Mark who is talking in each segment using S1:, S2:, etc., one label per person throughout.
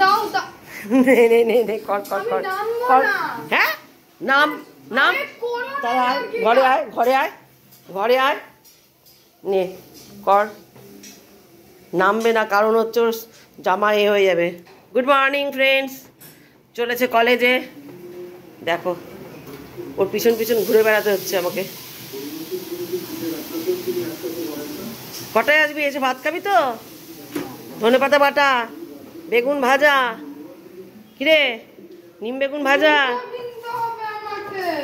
S1: দাও দাও নে কর কর কর কর হ্যাঁ নাম নাম ঘরে আয় ঘরে আয় ঘরে আয় নে কর নামবে না কারণ হচ্ছে ওর জামা এ হয়ে যাবে। গুড মর্নিং ফ্রেন্ডস, চলেছে কলেজে। দেখো ওর পিছন পিছন ঘুরে বেড়াতে হচ্ছে আমাকে। কটায় আসবি? এসে ভাত খাবি তো? ধনেপাতা বাটা, বেগুন ভাজা, কিরে নিম বেগুন ভাজা।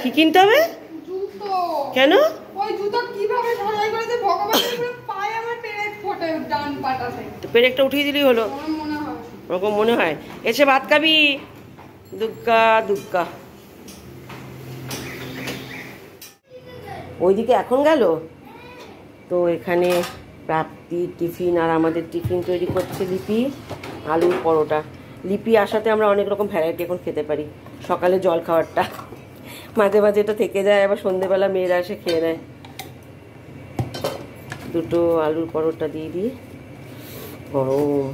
S1: কি কিনতে হবে? কেন? পেরেকটা উঠিয়ে দিলেই হলো, ওরকম মনে হয়। এসে ভাত খাবি। দুগ্গা দুগ্গা ওইদিকে এখন গেল তো। এখানে প্রাপ্তি টিফিন আর আমাদের টিফিন তৈরি করছে লিপি। আলুর পরোটা। লিপি আসাতে আমরা অনেক রকম ভ্যারাইটি এখন খেতে পারি। সকালে জল খাবারটা মাঝে মাঝে এটা থেকে যায়, আবার সন্ধেবেলা মেয়েরা এসে খেয়ে নেয়। দুটো আলুর পরোটা দিয়ে দিই। গরম।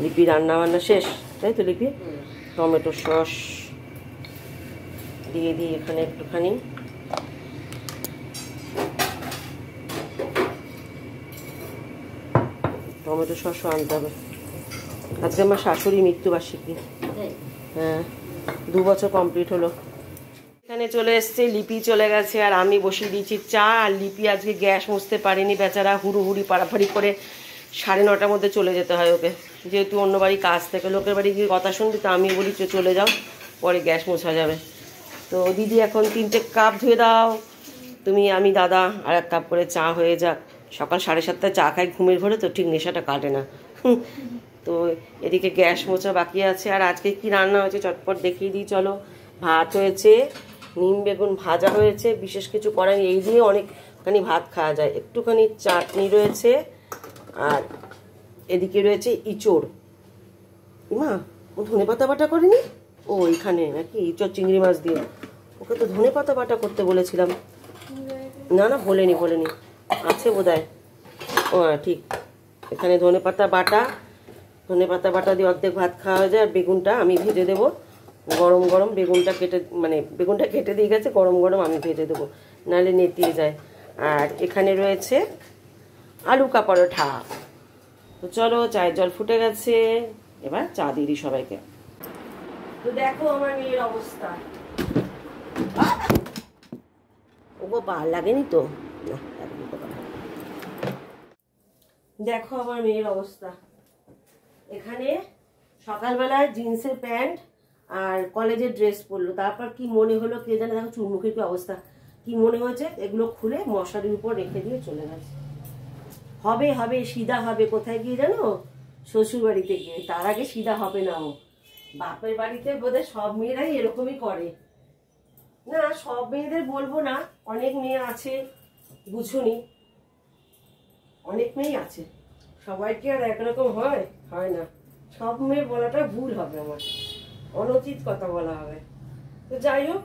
S1: লিপি রান্না বান্না শেষ তাই তো লিপি? টমেটো সস দিয়ে দিই এখানে একটুখানি। টমেটো সসও আনতে হবে। আজকে আমার শাশুড়ি মৃত্যুবার্ষিকী। হ্যাঁ 2 বছর কমপ্লিট হলো। এখানে চলে এসছে, লিপি চলে গেছে আর আমি বসিয়ে দিয়েছি চা। আর লিপি আজকে গ্যাস মুছতে পারিনি বেচারা, হুড়ুহুড়ি পাড়াপাড়ি করে 9:30টার মধ্যে চলে যেতে হয় ওকে, যেহেতু অন্য বাড়ি কাজ থেকে। লোকের বাড়ি গিয়ে কথা শুনবি তো, আমি বলি চলে যাও, পরে গ্যাস মোছা যাবে। তো দিদি এখন 3টে কাপ ধুয়ে দাও তুমি, আমি দাদা আর 1 কাপ করে চা হয়ে যাক। সকাল 7:30টায় চা খাই ঘুমের ঘরে তো, ঠিক নেশাটা কাটে না। তো এদিকে গ্যাস মোছা বাকি আছে। আর আজকে কি রান্না হয়েছে চটপট দেখিয়ে দিই চলো। ভাত হয়েছে, নিম বেগুন ভাজা হয়েছে, বিশেষ কিছু করেনি। এই দিয়ে অনেকখানি ভাত খাওয়া যায়। একটুখানি চাটনি রয়েছে আর এদিকে রয়েছে ইঁচড়। মা ও ধনেপাতা বাটা করেনি? ও এখানে নাকি ইঁচড় চিংড়ি মাছ দিয়ে। ওকে তো ধনেপাতা বাটা করতে বলেছিলাম। না না বলেনি আছে বোধহয়। ও ঠিক, এখানে ধনেপাতা বাটা দিয়ে অর্ধেক ভাত খাওয়া যায়। আর বেগুনটা আমি ভেজে দেবো গরম গরম। বেগুনটা কেটে দিয়ে গেছে, গরম গরম আমি ভেজে দেবো, নাহলে নেতিয়ে যায়। আর এখানে রয়েছে আলু কা পরোটা। তো চলো, চায়ের জল ফুটে গেছে, এবার চা দিয়ে দিই সবাইকে। তো দেখো আমার মেয়ের অবস্থা। ও বাবা লাগেনি তো? না দেখো আমার মেয়ের অবস্থা। এখানে সকালবেলায় জিন্সের প্যান্ট আর কলেজের ড্রেস পরলো, তারপর কি মনে হলো কে জানে, দেখো চুলমুখের কি অবস্থা, কি মনে হয়েছে এগুলো খুলে মশারির উপর রেখে দিয়ে চলে গেছে। হবে সিধা হবে কোথায় গিয়ে জানো? শ্বশুর বাড়িতে গিয়ে। তার আগে সিধা হবে না ও। বাপের বাড়িতে বোধহয় সব মেয়েরাই এরকমই করে। না সব মেয়েদের বলবো না, অনেক মেয়ে আছে বুঝুনি, অনেক মেয়ে আছে। সবাই কি আর একরকম হয়? হয় না। সব মেয়ে বলাটা ভুল হবে, আমার অনুচিত কথা বলা হবে। তো যাই হোক,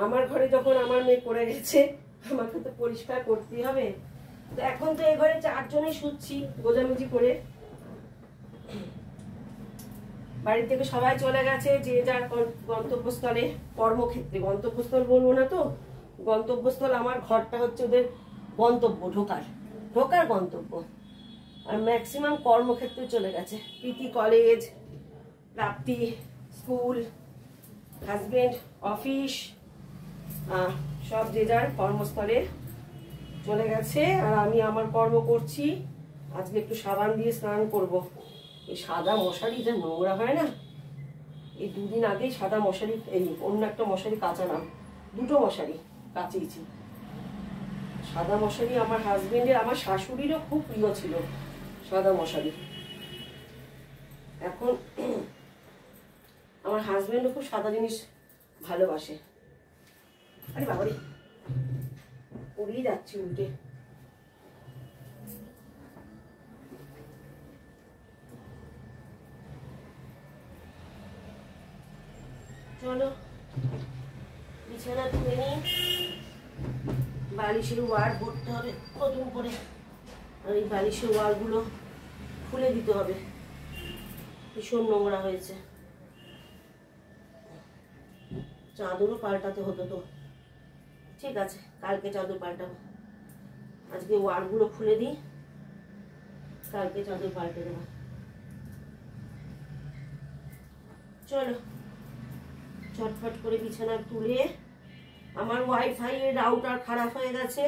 S1: আমার ঘরে যখন আমার মেয়ে করে গেছে আমাকে তো পরিষ্কার করতেই হবে। তো এখন তো এই ঘরে 4 জনেই শুচ্ছি গোজামিজি করে। বাড়ি থেকে সবাই চলে গেছে যে যার গন্তব্যস্থলে, কর্মক্ষেত্রে। গন্তব্যস্থল বলবো না তো, গন্তব্যস্থল আমার ঘরটা হচ্ছে ওদের গন্তব্য, ঢোকার গন্তব্য। আর ম্যাক্সিমাম কর্মক্ষেত্রে চলে গেছে। প্রীতি কলেজ, প্রাপ্তি স্কুল, হাজবেন্ড অফিস, সব যে যার কর্মস্থলে চলে গেছে। আর আমি আমার কর্ম করছি। আজকে একটু সাবান দিয়ে স্নান করব। এই সাদা মশারি যা নোংরা হয় না। এই 2 দিন আগেই সাদা মশারি, এই অন্য একটা মশারি কাচালাম, 2টো মশারি কাচিয়েছি। সাদা মশারি আমার হাজবেন্ডের, আমার শাশুড়িরও খুব প্রিয় ছিল সাদা মশারি। এখন আমার হাজবেন্ডও খুব সাদা জিনিস ভালোবাসে। আরে বাবারে উড়িয়ে যাচ্ছি উল্টে। চলো বিছানা তুলে নিই, বালিশের ওয়ার ভরতে হবে নতুন করে। আর এই বালিশের ওয়ারগুলো খুলে দিতে হবে, ভীষণ নোংরা হয়েছে। চাদরও পাল্টাতে হতো তো, ঠিক আছে কালকে চাদর পাল্টাবো। আজকে ওয়ারগুলো খুলে দিই, কালকে চাদর পাল্টে দেবো। চলো চটফট করে বিছানা তুলে, আমার ওয়াইফাই এর রাউটার খারাপ হয়ে গেছে,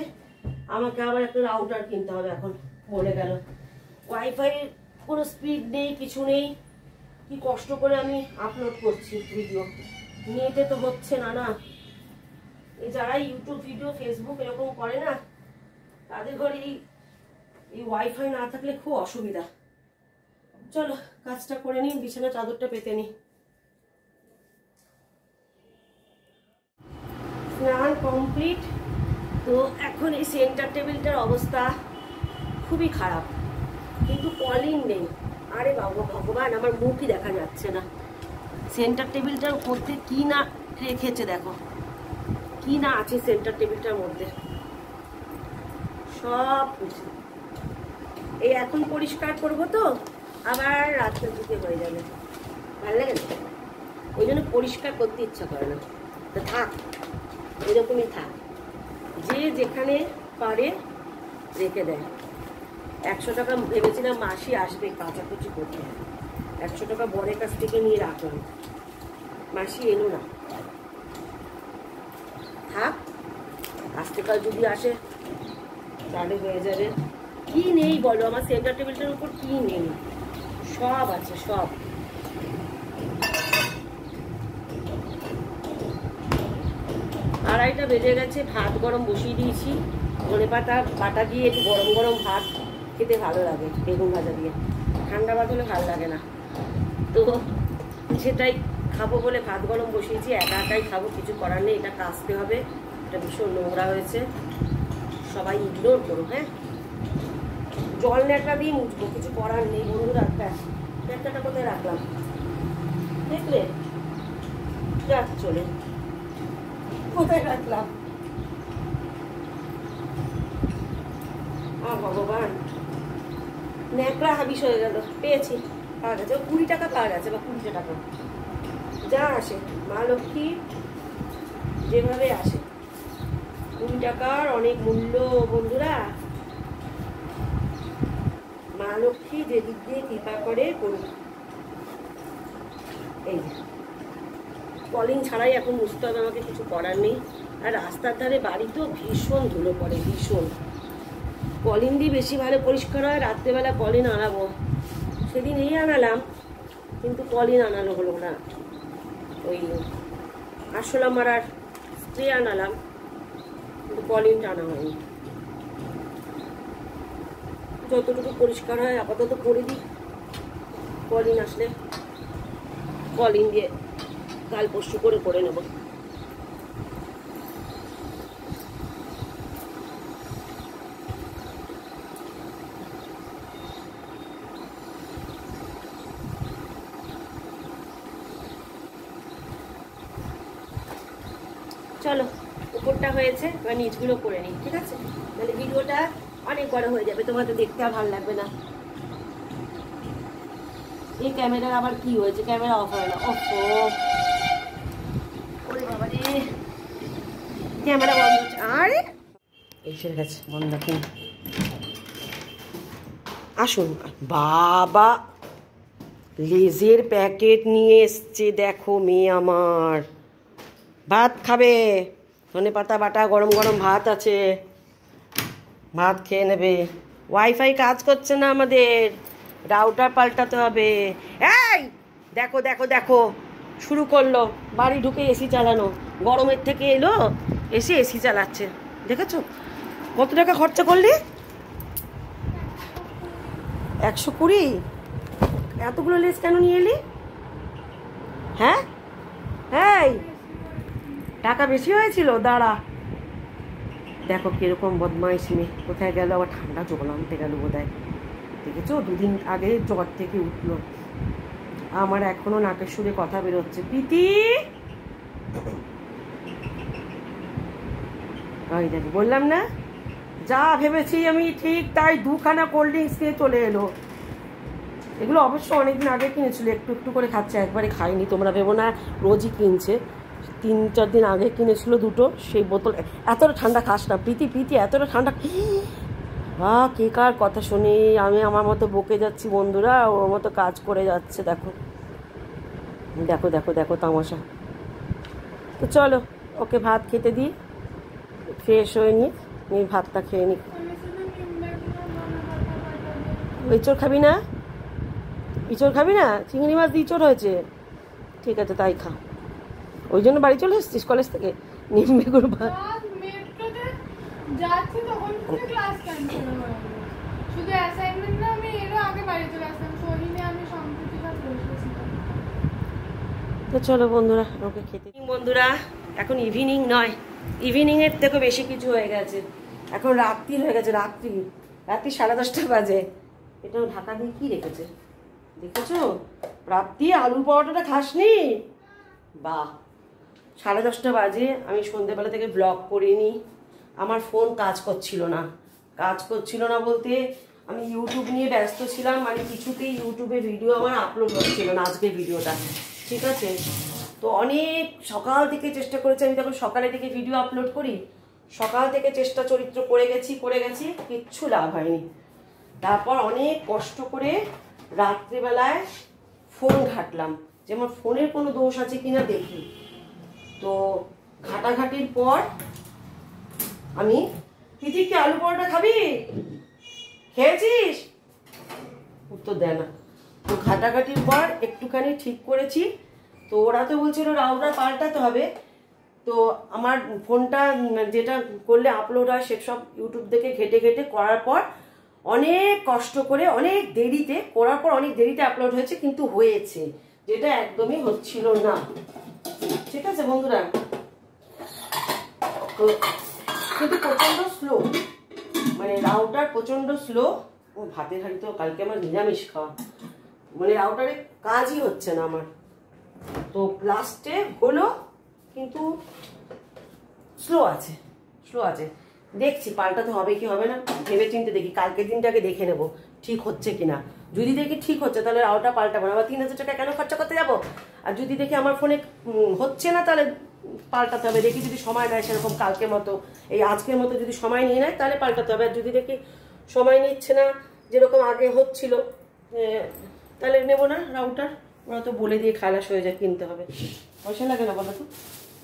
S1: আমাকে আবার একটা রাউটার কিনতে হবে। এখন বলে গেল ওয়াইফাই কোনো স্পিড নেই, কিছু নেই, কি কষ্ট করে আমি আপলোড করছি ভিডিও, নেটে তো হচ্ছে না। না যারা ইউটিউব ভিডিও ফেসবুক এরকম করে না, তাদের ঘরে এই ওয়াইফাই না থাকলে খুব অসুবিধা। চলো কাজটা করে নিই, বিছানা চাদরটা পেতে নিই। স্নান কমপ্লিট। তো এখন এই সেন্টার টেবিলটার অবস্থা খুবই খারাপ, কিন্তু কলিং নেই। আরে বাবা ভগবান, আমার মুখই দেখা যাচ্ছে না। সেন্টার টেবিলটার মধ্যে কি না রেখেছে দেখো, কি না আছে সেন্টার টেবিলটার মধ্যে, সব কিছু। এই এখন পরিষ্কার করবো তো আবার রাত্রের দিকে হয়ে যাবে, ভালো লাগে না, ওই জন্য পরিষ্কার করতে ইচ্ছা করে না। তো থাক, এরকমই থাক, যে যেখানে পারে রেখে দেয়। 100 টাকা ভেবেছিলাম মাসি আসবে কাচাকুচি করতে, 100 টাকা বরের কাছ থেকে নিয়ে রাখলাম, মাসি এলো না। থাক, আজকেকাল যদি আসে তাহলে হয়ে যাবে। কি নেই বলো আমার সেন্টার টেবিলটার উপর, কি নেই? সব আছে, সব। আড়াইটা বেজে গেছে, ভাত গরম বসিয়ে দিয়েছি। ধনেপাতা বাটা দিয়ে একটু গরম গরম ভাত খেতে ভালো লাগে, বেগুন ভাজা দিয়ে। ঠান্ডা ভাত হলে ভালো লাগে না, তো সেটাই খাবো বলে ভাত গরম বসিয়েছি। একা একাই খাবো, কিছু করার নেই। এটা কাচতে হবে, এটা ভীষণ নোংরা হয়েছে, সবাই ইগনোর করো। হ্যাঁ, জল ন্যাকড়া দিয়ে মুছবো, কিছু করার নেই বন্ধুরা। ন্যাকড়াটা কোথায় রাখলাম দেখলে? যাক চলে, কোথায় রাখলাম? ভগবান, ন্যাকড়া হাবিস হয়ে গেল। পেয়েছি, পাওয়া গেছে, 20 টাকা পাওয়া গেছে, বা 20 টাকা যা আসে। মা লক্ষ্মী যেভাবে আসে, 20 টাকার অনেক মূল্য বন্ধুরা। মা লক্ষ্মী যেদিক দিয়ে কৃপা করে করুক। এই কলিং ছাড়াই এখন বুঝতে হবে আমাকে, কিছু করার নেই। আর রাস্তার ধারে বাড়ি তো ভীষণ ধুলো পড়ে, ভীষণ। কলিং দিয়ে বেশি ভালো পরিষ্কার হয়। রাত্রেবেলা কলিন আনাবো, সেদিন এই আনালাম, কিন্তু কলিন আনানো হলো না। ওই আরশোলা মারার স্প্রে আনালাম, কিন্তু কলিনটা আনা হয়নি। যতটুকু পরিষ্কার হয় আপাতত করে দিই, কলিন আসলে কলিন দিয়ে কাল পরশু করে নেব। চলো, উপরটা হয়েছে, এবার নিচগুলো করে নিই, ঠিক আছে? তাহলে ভিডিওটা অনেক বড় হয়ে যাবে, তোমাদের দেখতে আর ভালো লাগবে না। এই ক্যামেরার আবার কি হয়েছে? ক্যামেরা অফ হয় না। ওরে বাবা রে, ক্যামেরা বন্ধ হচ্ছে। আরে এসে গেছে, বন্ধ রাখুন। আসুন বাবা, লেজের প্যাকেট নিয়ে এসছে দেখো মেয়ে আমার। ভাত খাবে, ধনেপাতা বাটা গরম গরম ভাত আছে, ভাত খেয়ে নেবে। ওয়াইফাই কাজ করছে না আমাদের, রাউটার পাল্টাতে হবে। এই দেখো দেখো দেখো, শুরু করলো বাড়ি ঢুকে এসি চালানো। গরমের থেকে এলো, এসে এসি চালাচ্ছে, দেখেছো? কত টাকা খরচা করলি? 120। এতগুলো লেস কেন নিয়ে এলি? হ্যাঁ হ্যাঁ, টাকা বেশি হয়েছিল। দাঁড়া, দেখো কিরকম বদমাইশ মেয়ে। কোথায় গেল? আবার ঠান্ডা জল আনতে গেল বোধহয়, দেখেছো? 2 দিন আগে জ্বর থেকে উঠলো। আমার এখনো নাকের সুরে কথা বেরোচ্ছে। প্রীতি, ওই দেখো, বললাম না, যা ভেবেছি আমি ঠিক তাই 2খানা কোল্ড ড্রিঙ্কস নিয়ে চলে এলো। এগুলো অবশ্য অনেকদিন আগে কিনেছিল, একটু একটু করে খাচ্ছে, একবারে খাইনি। তোমরা ভেবো না রোজই কিনছে, 3-4 দিন আগে কিনেছিল দুটো সেই বোতল। এতটা ঠান্ডা খাস না প্রীতি, প্রীতি এতটা ঠান্ডা। কে কার কথা শুনি, আমি আমার মতো বকে যাচ্ছি বন্ধুরা, ওর মতো কাজ করে যাচ্ছে। দেখো দেখো দেখো দেখো তামাশা। তো চলো ওকে ভাত খেতে দিই, ফ্রেশ হয়ে নিয়ে ভাতটা খেয়ে নিই। ইঁচড় খাবি না? ইঁচড় খাবি না? চিংড়ি মাছ দিয়ে ইঁচড় হয়েছে, ঠিক আছে তাই খা। ওই জন্য বাড়ি চলে এসছিস কলেজ থেকে? নিম বেগুন ভাত। তো চলো বন্ধুরা ওকে খেতে। বন্ধুরা এখন ইভিনিং নয়, ইভিনিংয়ের থেকেও বেশি কিছু হয়ে গেছে, এখন রাত্রি হয়ে গেছে। রাত্রি 10:30 বাজে। এটাও ঢাকা দিয়ে কি রেখেছে দেখেছো? প্রাপ্তি আলুর পরোটাটা খাসনি? বাহ, 10:30 বাজে। আমি সন্ধ্যেবেলা থেকে ব্লগ করিনি, আমার ফোন কাজ করছিল না। কাজ করছিল না বলতে আমি ইউটিউব নিয়ে ব্যস্ত ছিলাম, মানে কিছুতেই ইউটিউবে ভিডিও আমার আপলোড হচ্ছিল না, আজকের ভিডিওটা, ঠিক আছে? তো অনেক সকাল থেকে চেষ্টা করেছি, আমি তখন সকালে থেকে ভিডিও আপলোড করি, সকাল থেকে চেষ্টা চরিত্র করে গেছি, কিচ্ছু লাভ হয়নি। তারপর অনেক কষ্ট করে রাত্রিবেলায় ফোন ঘাটলাম, যে আমার ফোনের কোনো দোষ আছে কিনা দেখি। তো ঘাটাঘাটির পর আমি, তুই কি আলু পরোটা খাবি? খেয়েছিস? উত্তর দেয় না। তো ঘাটাঘাটির পর একটুখানি ঠিক করেছি। তো ওরা তো বলছিল রাউটার পাল্টাতে হবে। তো আমার ফোনটা যেটা করলে আপলোড হয় সেসব ইউটিউব থেকে ঘেটে ঘেটে করার পর অনেক কষ্ট করে অনেক দেরিতে করার পর অনেক দেরিতে আপলোড হয়েছে, কিন্তু হয়েছে, যেটা একদমই হচ্ছিল না, ঠিক আছে বন্ধুরা? তো কিন্তু প্রচন্ড স্লো, মানে রাউটার প্রচন্ড স্লো। ও ভাতের হাঁড়ি তো কালকে আমার নিরামিষ খাওয়া, মানে রাউটারে কাজই হচ্ছে না আমার। তো লাস্টে হলো, কিন্তু স্লো আছে, দেখছি পাল্টাতে হবে কি হবে না, ভেবে চিন্তে দেখি। কালকের দিনটাকে দেখে নেব ঠিক হচ্ছে কিনা। যদি দেখি ঠিক হচ্ছে তাহলে রাউটার পাল্টাবো না, আবার 3000 টাকা কেন খরচা করতে যাবো। আর যদি দেখি আমার ফোনে হচ্ছে না তাহলে পাল্টাতে হবে। দেখি যদি সময় নেয় সেরকম কালকের মতো, এই আজকের মতো যদি সময় নিয়ে নেয় তাহলে পাল্টাতে হবে। আর যদি দেখি সময় নিচ্ছে না, যেরকম আগে হচ্ছিল, তাহলে নেবো না রাউটার। ওরা তো বলে দিয়ে খালাস হয়ে যায়, কিনতে হবে। পয়সা লাগে না বলো তো?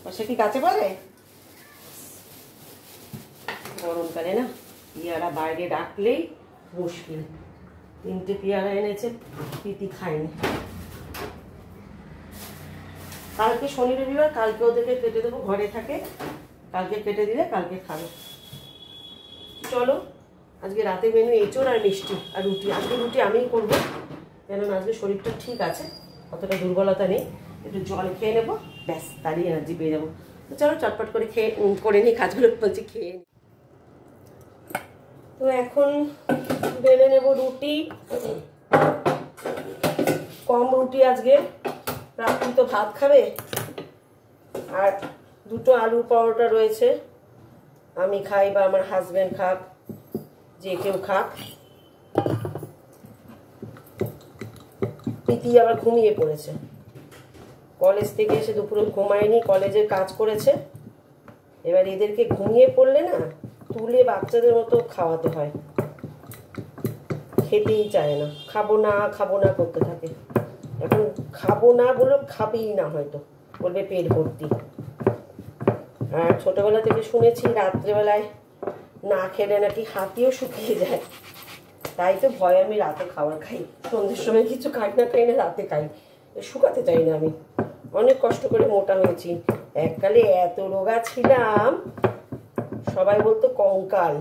S1: পয়সা কি গাছে পড়ে? গরমকালে না পেয়ারা বাইরে রাখলেই মুশকিল। 3টে পেয়ারা এনেছে, প্রীতি খায়নি। কালকে শনি রবিবার, কালকে ওদেরকে কেটে দেবো, ঘরে থাকে, কালকে কেটে দিলে কালকে খাবে। চলো আজকে রাতে মেনু এঁচড় আর মিষ্টি আর রুটি। আজকে রুটি আমিই করবো, কেননা আজকে শরীরটা ঠিক আছে, অতটা দুর্বলতা নেই। একটু জল খেয়ে নেবো, ব্যাস, তারই এনার্জি পেয়ে যাবো। তো চলো চটপট করে করে নিই কাজগুলো, বলছি খেয়ে নিই। তো এখন বেলে নেব রুটি, কম রুটি আজকে, রাত্রি তো ভাত খাবে। আর 2টো আলুর পরোটা রয়েছে, আমি খাই বা আমার হাজবেন্ড খাক, যে কেউ খাক। প্রীতি আবার ঘুমিয়ে পড়েছে, কলেজ থেকে এসে দুপুরে ঘুমায়নি, কলেজের কাজ করেছে। এবার এদেরকে ঘুমিয়ে পড়লে না তুলে বাচ্চাদের মতো খাওয়াতে হয়, খেতেই চায় না, খাবো না করতে থাকে। এখন খাবো না বলে খাবেই না, হয়তো বলবে পেট ভর্তি। আর ছোটবেলা থেকে শুনেছি রাত্রেবেলায় না খেলে নাকি হাতিও শুকিয়ে যায়, তাই তো ভয় আমি রাতে খাবার খাই। সন্ধ্যের সময় কিছু খাই না রাতে খাই, শুকাতে চাই না আমি। অনেক কষ্ট করে মোটা হয়েছি, এককালে এত রোগা ছিলাম, সবাই বলতো কঙ্কাল।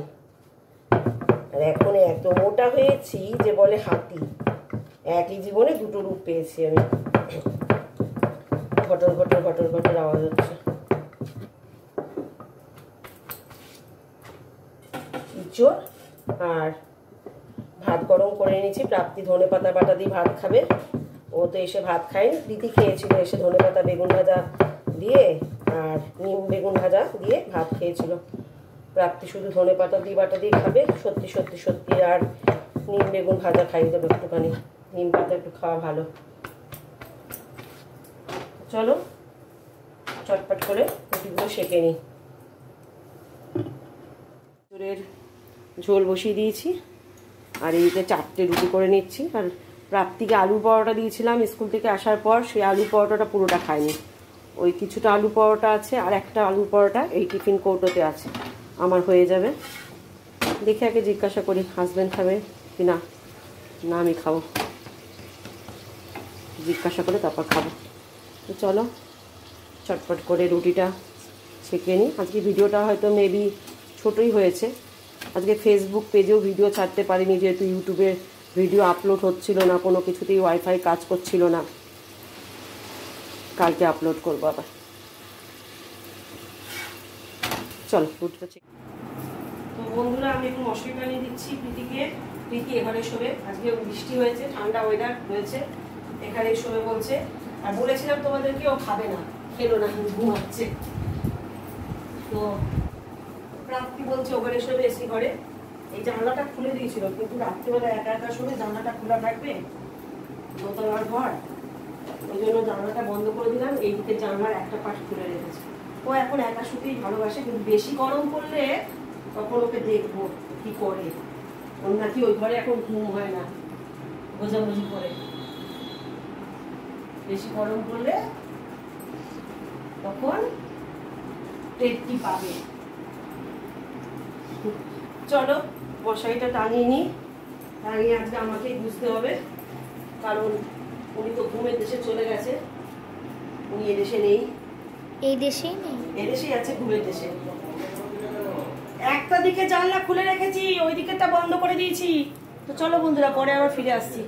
S1: আর এখন এত মোটা হয়েছি যে বলে হাতি। একই জীবনে 2টো রূপ পেয়েছি আমি। ঘটর ঘটর ঘটর ঘটর আওয়াজ হচ্ছে। ইঁচড় আর ভাত গরম করে নিয়েছি। প্রাপ্তি ধনেপাতা বাটা দিয়ে ভাত খাবে, ও তো এসে ভাত খায়নি। প্রীতি খেয়েছিল এসে ধনেপাতা বেগুন ভাজা দিয়ে আর নিম বেগুন ভাজা দিয়ে ভাত খেয়েছিল। প্রাপ্তি শুধু ধনেপাতা দিয়ে বাটা দিয়ে খাবে, সত্যি। আর নিম বেগুন ভাজা খাইয়ে দেবো একটুখানি। নিম পাতা একটু খাওয়া ভালো। চলো চটপট করে রুটিগুলো সেঁকে নিই। চুরের ঝোল বসিয়ে দিয়েছি আর এইদিকে 4টে রুটি করে নিচ্ছি। আর প্রাপ্তিকে আলু পরোটা দিয়েছিলাম স্কুল থেকে আসার পর, সেই আলু পরোটাটা পুরোটা খায়নি। ওই কিছুটা আলু পরোটা আছে আর একটা আলু পরোটা এই টিফিন কৌটোতে আছে, আমার হয়ে যাবে। দেখে আগে জিজ্ঞাসা করি হাজব্যান্ড খাবে কি না। না আমি খাবো, জিজ্ঞাসা করে তারপর খাবো। তো চলো চটপট করে রুটিটা ছেঁকে নিই। আজকে ভিডিওটা হয়তো মেবি ছোটোই হয়েছে, আজকে ফেসবুক পেজেও ভিডিও ছাড়তে পারিনি যেহেতু ইউটিউবে ভিডিও আপলোড হচ্ছিল না, কোনো কিছুতেই ওয়াইফাই কাজ করছিল না। কালকে আপলোড করবো আবার। চলো রুটিটা ছেঁকে। তো বন্ধুরা আমি একটু মশলা বানিয়ে দিচ্ছি প্রীতিকে। প্রীতি এখানে শোবে, আজকে বৃষ্টি হয়েছে, ঠান্ডা ওয়েদার হয়েছে, এখানে শোবে বলছে। আর বলেছিলাম তোমাদেরকে ও খাবে না, খেলো না, ঘুমাচ্ছে। তো প্রাপ্তি বলছে ওখানে শোবে এসি ঘরে। এই জানলাটা খুলে দিয়েছিল কিন্তু রাত্রিবেলা একা একা শোবে, জানলাটা খোলা থাকবে, দোতলার ঘর, ওই জন্য জানলাটা বন্ধ করে দিলাম। এই দিকে জানলার একটা পাশ খুলে রেখেছে। ও এখন একা শুতেই ভালোবাসে, কিন্তু বেশি গরম পড়লে তখন ওকে দেখবো কি করে। ওর নাকি ওই ঘরে এখন ঘুম হয় না, বোঝাবুঝি করে। বেশি গরম পড়লে তখন টেটটি পাবে। চলো মশারিটা টানিয়ে নিই, টানিয়ে আজকে আমাকেই বুঝতে হবে, কারণ উনি তো ঘুমের দেশে চলে গেছে। উনি এদেশে নেই,
S2: এই দেশেই নেই,
S1: এদেশেই আছে ঘুমের দেশে। একটা দিকে জানলা খুলে রেখেছি, ওই দিকেটা বন্ধ করে দিয়েছি। তো চলো বন্ধুরা পরে আবার ফিরে আসছি।